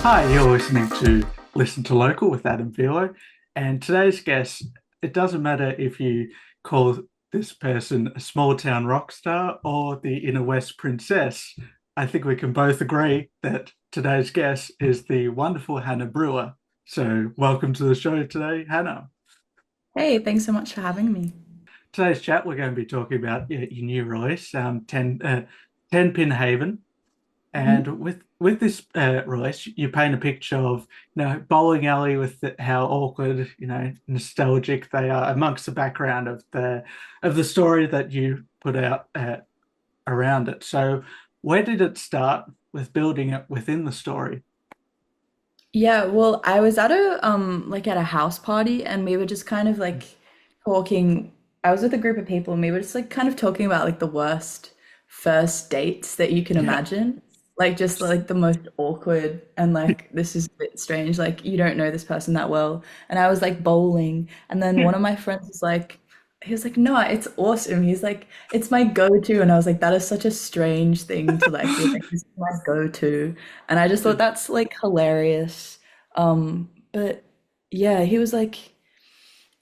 Hi, you're listening to Listen to Local with Adam Velo. And today's guest, it doesn't matter if you call this person a small town rock star or the inner west princess. I think we can both agree that today's guest is the wonderful Hannah Brewer. So, welcome to the show today, Hannah. Hey, thanks so much for having me. Today's chat, we're going to be talking about your new release, 10 Haven. Mhm. And with this release, you paint a picture of bowling alley with how awkward, nostalgic they are amongst the background of the story that you put out around it. So, where did it start with building it within the story? Yeah, well, I was at a house party and we were just kind of talking. I was with a group of people and we were just like kind of talking about like the worst first dates that you can Yeah. imagine. Like just like the most awkward and like this is a bit strange. Like you don't know this person that well. And I was like bowling and then one of my friends was like he was like, no, it's awesome. He's like, it's my go-to. And I was like, that is such a strange thing to like be like, this is my go-to. And I just thought that's like hilarious. But yeah, he was like,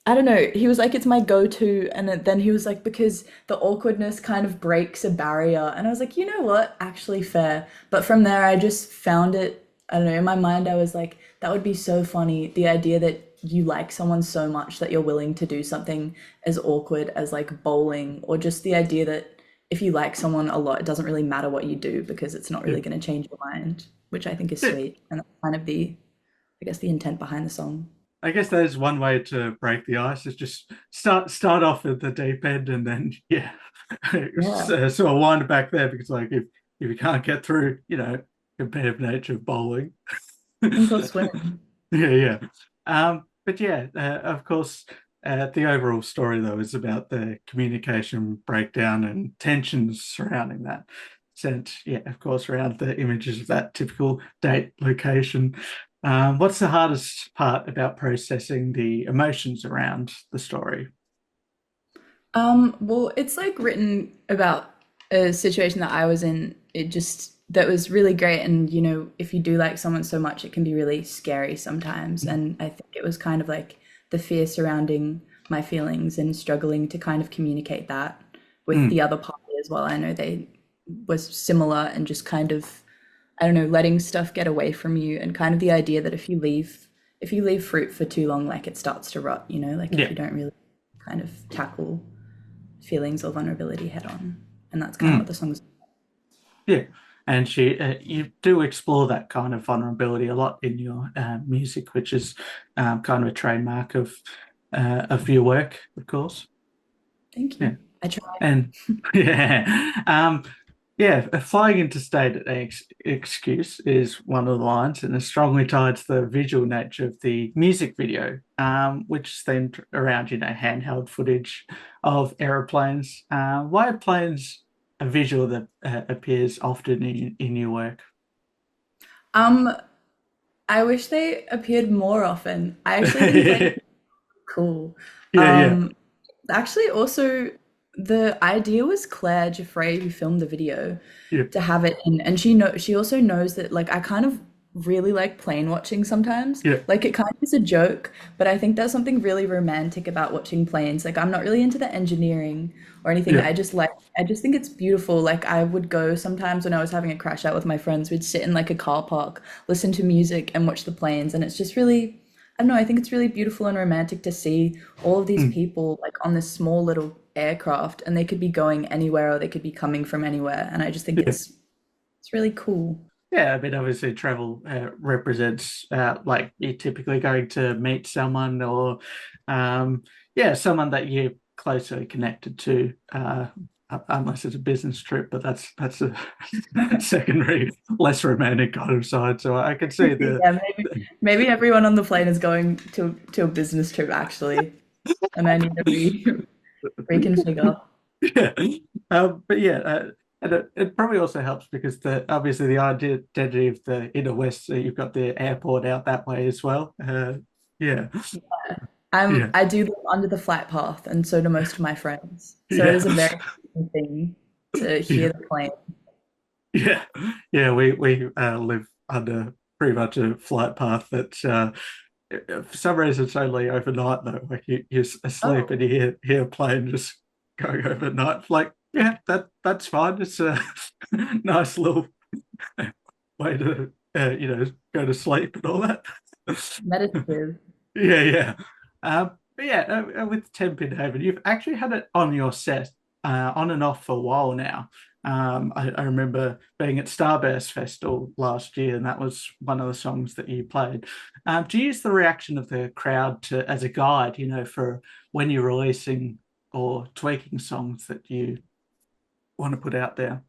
I don't know. He was like, it's my go-to. And then he was like, because the awkwardness kind of breaks a barrier. And I was like, you know what? Actually fair. But from there, I just found it, I don't know, in my mind, I was like, that would be so funny. The idea that you like someone so much that you're willing to do something as awkward as like bowling, or just the idea that if you like someone a lot, it doesn't really matter what you do because it's not Yeah. really going to change your mind, which I think is Yeah. sweet. And that's kind of I guess, the intent behind the song. I guess there's one way to break the ice is just start off at the deep end and then Yeah. sort of wind it back there because like if you can't get through competitive nature of bowling. Sink or swim. Yeah. But yeah, of course, the overall story though is about the communication breakdown and tensions surrounding that. Sent, yeah, of course, around the images of that typical date location. What's the hardest part about processing the emotions around the story? Well, it's like written about a situation that I was in. It just that was really great. And if you do like someone so much, it can be really scary sometimes. And I think it was kind of like the fear surrounding my feelings and struggling to kind of communicate that with Mm, the other party as well. I know they was similar and just kind of, I don't know, letting stuff get away from you and kind of the idea that if you leave fruit for too long, like it starts to rot, like if yeah. you don't really kind of tackle feelings or vulnerability head on. And that's kind of what Mm, the song's. yeah. And you do explore that kind of vulnerability a lot in your music, which is kind of a trademark of your work, of course. Thank Yeah. you. I try. And yeah, yeah, a flying interstate excuse is one of the lines, and it's strongly tied to the visual nature of the music video, which is themed around, handheld footage of aeroplanes. Why are planes a visual that appears often in your work? Um, I wish they appeared more often. I actually think like Yeah, cool. yeah, Um, Actually, also the idea was Claire Giffray who filmed the video yeah, to have it in, and she also knows that like I kind of really like plane watching sometimes. yeah, Like it kind of is a joke, but I think there's something really romantic about watching planes. Like I'm not really into the engineering or anything. yeah, I just think it's beautiful. Like I would go sometimes when I was having a crash out with my friends, we'd sit in like a car park, listen to music and watch the planes, and it's just really I don't know, I think it's really beautiful and romantic to see all of these mm, people like on this small little aircraft and they could be going anywhere or they could be coming from anywhere. And I just think yeah. it's really cool. Yeah, I mean, obviously, travel represents like you're typically going to meet someone or, yeah, someone that you're closely connected to, unless it's a business trip, but that's a secondary, less romantic kind of side. So I can see Yeah, maybe everyone on the plane is going to a business trip actually, and I need to reconfigure. yeah. But yeah, and it probably also helps because the obviously the identity of the inner west, so you've got the airport out that way as well. Yeah, yeah. I do live under the flight path, and so do most of my friends. So it Yeah. is a very interesting thing to Yeah. hear the plane. Yeah. Yeah. We live under. pretty much a flight path that for some reason it's only overnight though. Like you're asleep Oh, and you hear a plane just going overnight. Like, yeah, that's fine. It's a nice little way to go to sleep and all that. meditative. Yeah, yeah. But yeah, with Tenpin Haven, you've actually had it on your set on and off for a while now. I remember being at Starburst Festival last year, and that was one of the songs that you played. Do you use the reaction of the crowd to as a guide, for when you're releasing or tweaking songs that you want to put out there?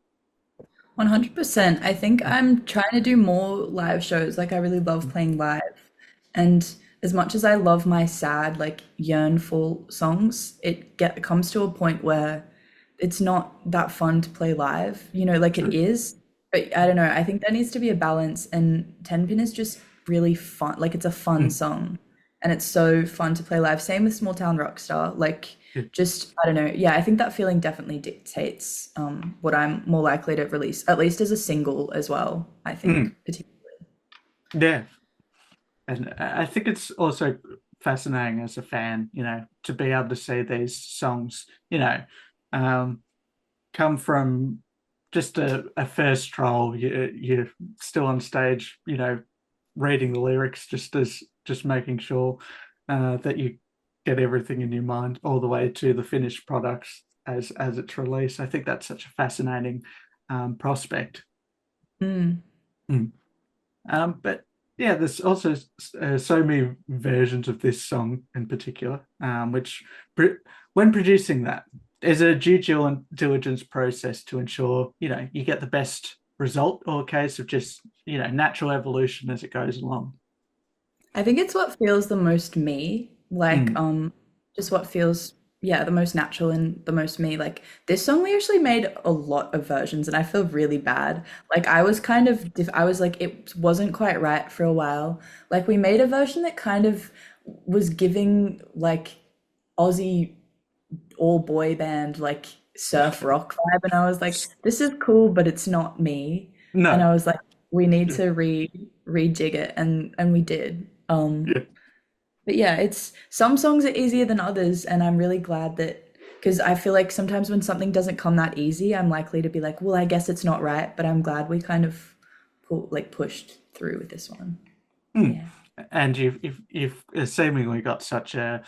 100%. I think I'm trying to do more live shows. Like I really love playing live. And as much as I love my sad, like yearnful songs, it comes to a point where it's not that fun to play live. Like it is, but I don't know. I think there needs to be a balance, and Tenpin is just really fun. Like it's a fun Mm, song, and it's so fun to play live. Same with Small Town Rockstar. Like yeah. just I don't know. Yeah, I think that feeling definitely dictates what I'm more likely to release, at least as a single as well. I think Mm, particularly. yeah. And I think it's also fascinating as a fan, to be able to see these songs, um, come from just a first troll. You're still on stage, reading the lyrics, just making sure that you get everything in your mind all the way to the finished products as it's released. I think that's such a fascinating prospect. Mm. Mm. But yeah, there's also so many versions of this song in particular, which when producing that, is a due diligence process to ensure you get the best result, or a case of just natural evolution as it goes along. I think it's what feels the most me, like Mm, just what feels yeah, the most natural and the most me. Like this song we actually made a lot of versions and I feel really bad. Like I was kind of I was like it wasn't quite right for a while. Like we made a version that kind of was giving like Aussie all boy band like surf rock vibe and I was like this is cool but it's not me. And no. I was like we need to rejig it and we did. Yeah. But yeah, it's some songs are easier than others, and I'm really glad that because I feel like sometimes when something doesn't come that easy, I'm likely to be like, well, I guess it's not right, but I'm glad we kind of pushed through with this one. Mm. Yeah. And you've seemingly got such a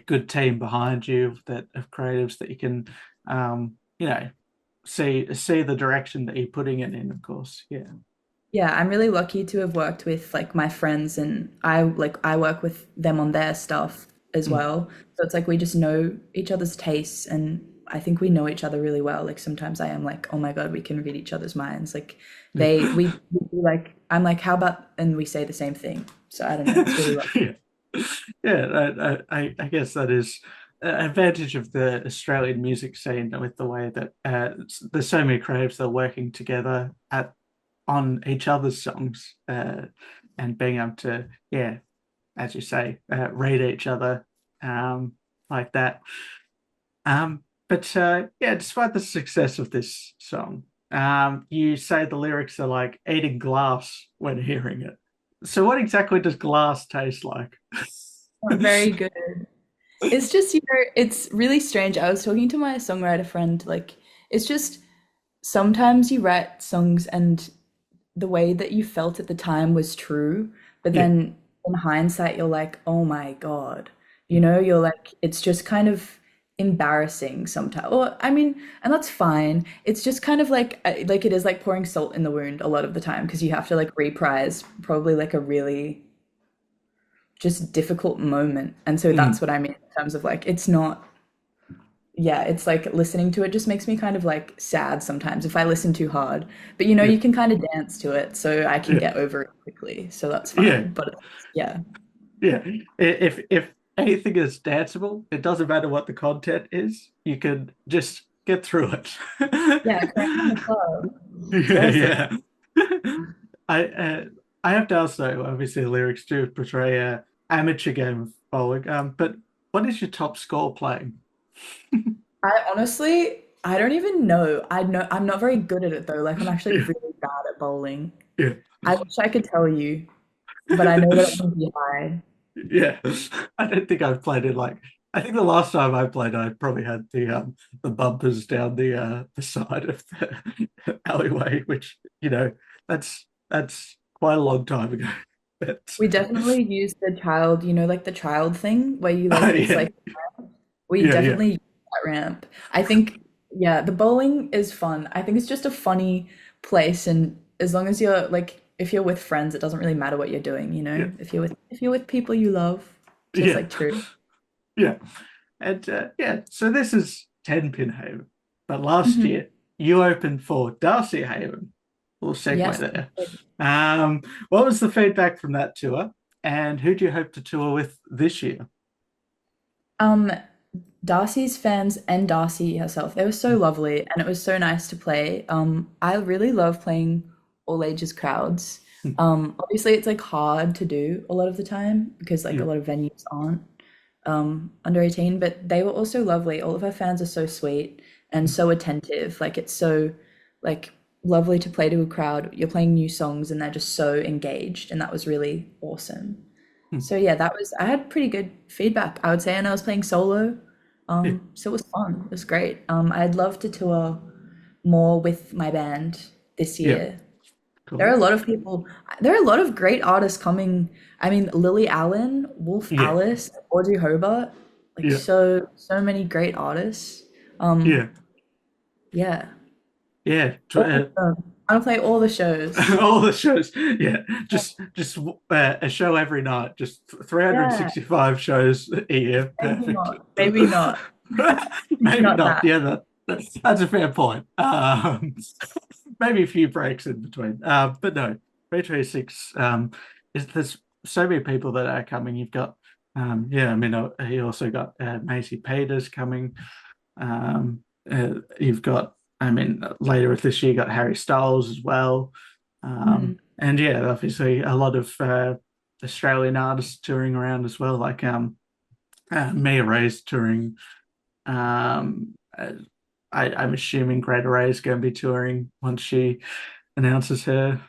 good team behind you that of creatives that you can see the direction that you're putting it in, of course. Yeah. Yeah, I'm really lucky to have worked with like my friends and I work with them on their stuff as Mm. well. So it's like we just know each other's tastes and I think we know each other really well. Like sometimes I am like, oh my God, we can read each other's minds. Like we do, like I'm like, how about and we say the same thing. So I don't know, it's really lucky. Yeah. Yeah, I guess that is an advantage of the Australian music scene, with the way that there's so many creatives that are working together on each other's songs, and being able to, yeah, as you say, read each other, like that. But yeah, despite the success of this song, you say the lyrics are like eating glass when hearing it. So what exactly does glass taste like? Not very good. It's just, it's really strange. I was talking to my songwriter friend, like it's just sometimes you write songs and the way that you felt at the time was true, but Yeah. then in hindsight, you're like, oh my God. You're like, it's just kind of embarrassing sometimes. Or, I mean, and that's fine. It's just kind of like it is like pouring salt in the wound a lot of the time because you have to like reprise probably like a really just difficult moment. And so Mm. that's what I mean in terms of like, it's not yeah, it's like listening to it just makes me kind of like sad sometimes if I listen too hard. But Yeah. you can kind of dance to it, so I can Yeah. get over it quickly. So that's Yeah. fine. But yeah. Yeah. If anything is danceable, it doesn't matter what the content is. You can just get through it. Yeah, crank in the club. It's Yeah, awesome. yeah. I have to ask though, obviously the lyrics do portray a amateur game of bowling. But what is your top score playing? I honestly, I don't even know. I know I'm not very good at it though. Like I'm actually Yeah. really bad at bowling. Yeah. I wish I could tell you, but I know that it would be high. Yeah. I don't think I've played it like I think the last time I played I probably had the bumpers down the side of the alleyway, which, that's quite a long time ago. But We definitely use the child, like the child thing where you it's yeah. like we Yeah, yeah. definitely use that ramp. I think, yeah, the bowling is fun. I think it's just a funny place, and as long as you're like, if you're with friends, it doesn't really matter what you're doing, Yeah. if you're with people you love, just Yeah. like true. Yeah. And yeah, so this is Tenpin Haven. But last Hmm. year you opened for Darcy Haven. Little segue Yes. there. What was the feedback from that tour? And who do you hope to tour with this year? Um, Darcy's fans and Darcy herself, they were so lovely, and it was so nice to play. I really love playing all ages crowds. Obviously it's like hard to do a lot of the time because like a Yeah. lot of venues aren't under 18, but they were also lovely. All of her fans are so sweet and so attentive. Like it's so like lovely to play to a crowd. You're playing new songs and they're just so engaged, and that was really awesome. So yeah, I had pretty good feedback, I would say, and I was playing solo. Yeah. So it was fun. It was great. I'd love to tour more with my band this Yeah. year. There are a Cool. lot of people, there are a lot of great artists coming. I mean, Lily Allen, Wolf Yeah. Alice, Audrey Hobart, like Yeah. so many great artists. Um, Yeah. yeah, Yeah. all of them. I want to play all the shows. All the shows. Yeah. Just a show every night. Just Yeah, 365 shows a year. maybe Perfect. not. Maybe not. Maybe Not not. that. Yeah, that's a fair point. Maybe a few breaks in between. But no, 326 there's so many people that are coming. You've got yeah, I mean you also got Macy Peters coming. You've got I mean later this year you got Harry Styles as well. Mhm. And yeah, obviously a lot of Australian artists touring around as well, like Mia Ray's touring. Uh, I'm assuming Greta Ray is going to be touring once she announces her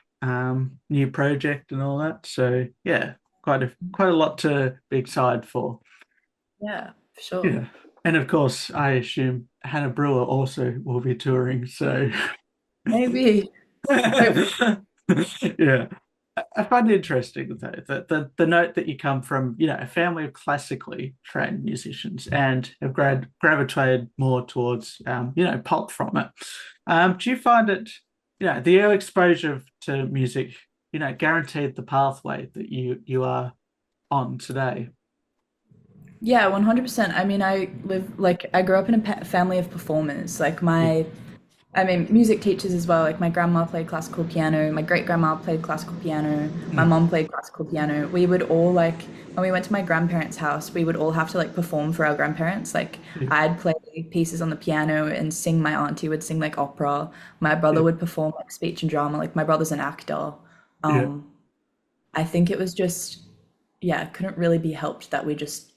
new project and all that. So yeah, quite a lot to be excited for. Yeah, for sure. Yeah, and of course, I assume Hannah Brewer also will be touring. So Maybe. Hopefully. yeah. I find it interesting though that the note that you come from, a family of classically trained musicians and have gravitated more towards, pop from it. Do you find it, the early exposure to music, guaranteed the pathway that you are on today? Yeah, 100%. I mean, I grew up in a family of performers. Yeah, I mean, music teachers as well. Like my grandma played classical piano, my great grandma played classical piano, my mm, mom played classical piano. We would all when we went to my grandparents' house, we would all have to like perform for our grandparents. Like yeah, I'd play pieces on the piano and sing. My auntie would sing like opera. My brother yeah, would perform like speech and drama. Like my brother's an actor. yeah, Um, I think it was just, yeah, it couldn't really be helped that we just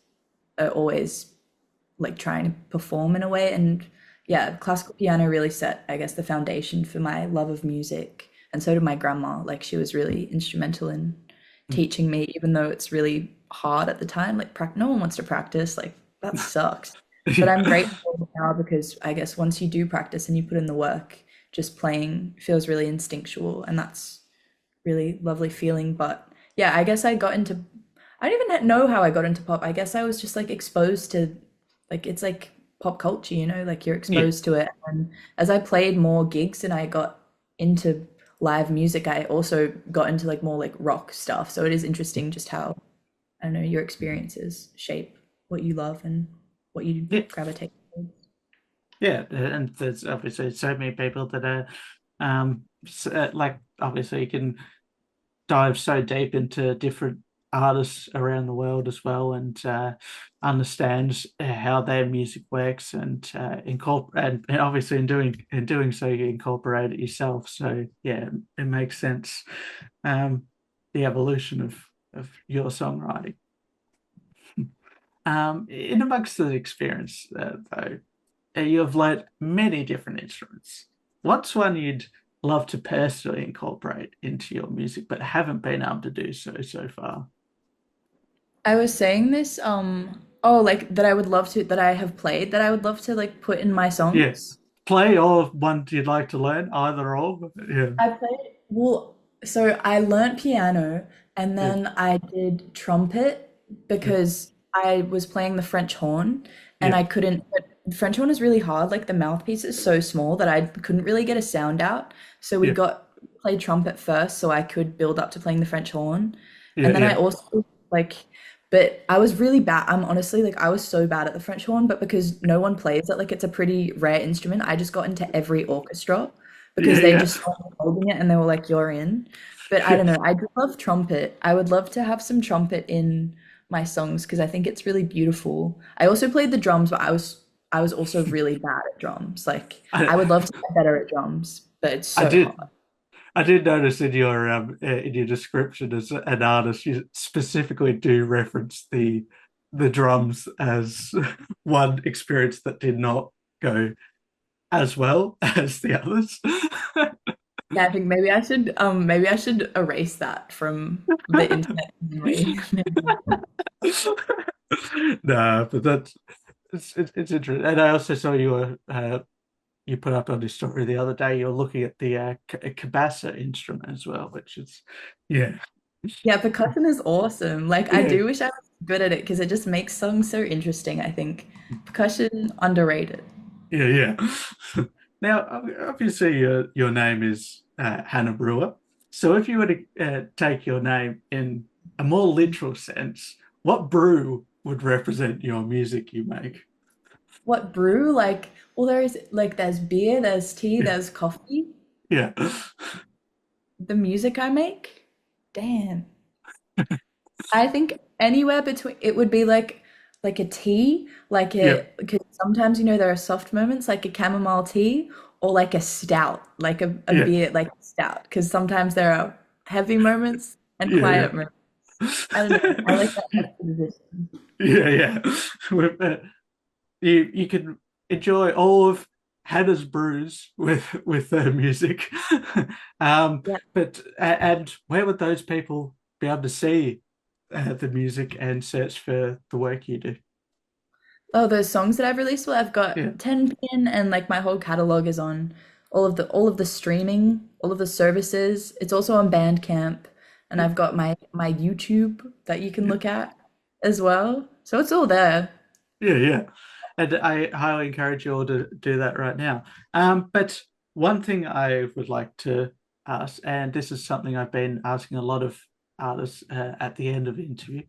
are always like trying to perform in a way. And yeah, classical piano really set, I guess, the foundation for my love of music. And so did my grandma. Like she was really instrumental in mm. teaching me, even though it's really hard at the time. Like no one wants to practice. Like that sucks. But I'm Yeah. grateful now because I guess once you do practice and you put in the work, just playing feels really instinctual, and that's really lovely feeling. But yeah, I guess I don't even know how I got into pop. I guess I was just like exposed to like it's like pop culture, like you're Yeah. exposed to it. And as I played more gigs and I got into live music, I also got into like more like rock stuff. So it is interesting just how, I don't know, your experiences shape what you love and what you Yeah. gravitate towards. Yeah, and there's obviously so many people that are like obviously you can dive so deep into different artists around the world as well and understands how their music works and incorporate and obviously in doing so you incorporate it yourself. So yeah, it makes sense. Um, the evolution of your songwriting. In amongst the experience though, you have learnt many different instruments. What's one you'd love to personally incorporate into your music, but haven't been able to do so so far? I was saying this, oh, like that I would love to, that I have played, that I would love to like put in my Yeah. songs. Play or one you'd like to learn, either or. Yeah. I played, well, so I learnt piano and Yeah. then I did trumpet Yeah. because I was playing the French horn and Yeah. I couldn't, but the French horn is really hard. Like the mouthpiece is so small that I couldn't really get a sound out. So we Yeah. got played trumpet first so I could build up to playing the French horn. Yeah. And then I Yeah. also like, but I was really bad. I'm honestly like, I was so bad at the French horn, but because no one plays it, like it's a pretty rare instrument, I just got into every orchestra Yeah. because they Yeah. just started holding it and they were like, you're in. But I don't know. I do love trumpet. I would love to have some trumpet in my songs because I think it's really beautiful. I also played the drums, but I was also really bad at drums. Like I, I would love to get better at drums, but it's I so did. hard. I did notice in your description as an artist, you specifically do reference the drums as one experience that did not go as well as the others. Yeah, I think maybe I should erase that from the internet memory. No, but it's interesting. And I also saw you put up on your story the other day. You're looking at the cabasa instrument as well, which is yeah, Yeah, percussion is awesome. Like I yeah, do wish I was good at it because it just makes songs so interesting, I think. Percussion underrated. yeah, yeah. Now, obviously, your name is Hannah Brewer. So, if you were to take your name in a more literal sense, what brew would represent your music you make? What brew? Like, well, there's beer, there's tea, Yeah, there's coffee. yeah, The music I make? Damn. I think anywhere between it would be like a tea, like yeah, it because sometimes there are soft moments like a chamomile tea or like a stout, like a yeah, beer like a stout because sometimes there are heavy moments and yeah, quiet yeah. moments. I don't know. I like that juxtaposition. Yeah, yeah. You can enjoy all of Hannah's brews with her music. Yeah. And where would those people be able to see the music and search for the work you do? Oh, those songs that I've released, well, I've Yeah, got Tenpin and like my whole catalog is on all of the streaming, all of the services. It's also on Bandcamp, and yeah, I've got my YouTube that you can yeah, look at as well. So it's all there. yeah, yeah. And I highly encourage you all to do that right now. But one thing I would like to ask, and this is something I've been asking a lot of artists at the end of the interview,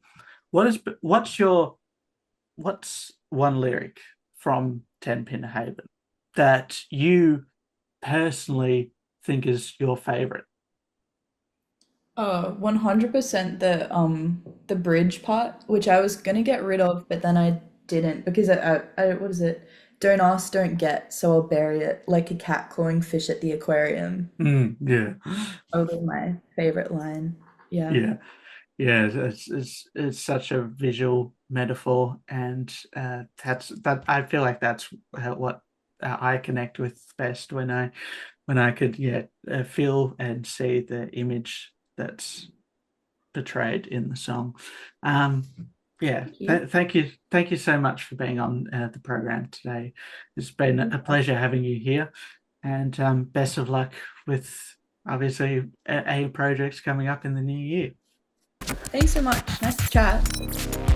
what's one lyric from Tenpin Haven that you personally think is your favorite? Oh, 100% the bridge part, which I was gonna get rid of, but then I didn't because what is it? Don't ask, don't get, so I'll bury it like a cat clawing fish at the aquarium. Yeah, Probably my favorite line. Yeah. yeah, yeah. It's such a visual metaphor, and that I feel like that's what I connect with best when I could feel and see the image that's portrayed in the song. Um, yeah, Thank you. thank you so much for being on the program today. It's been a pleasure having you here, and best of luck with obviously a projects coming up in the new year. Thanks so much. Nice to chat.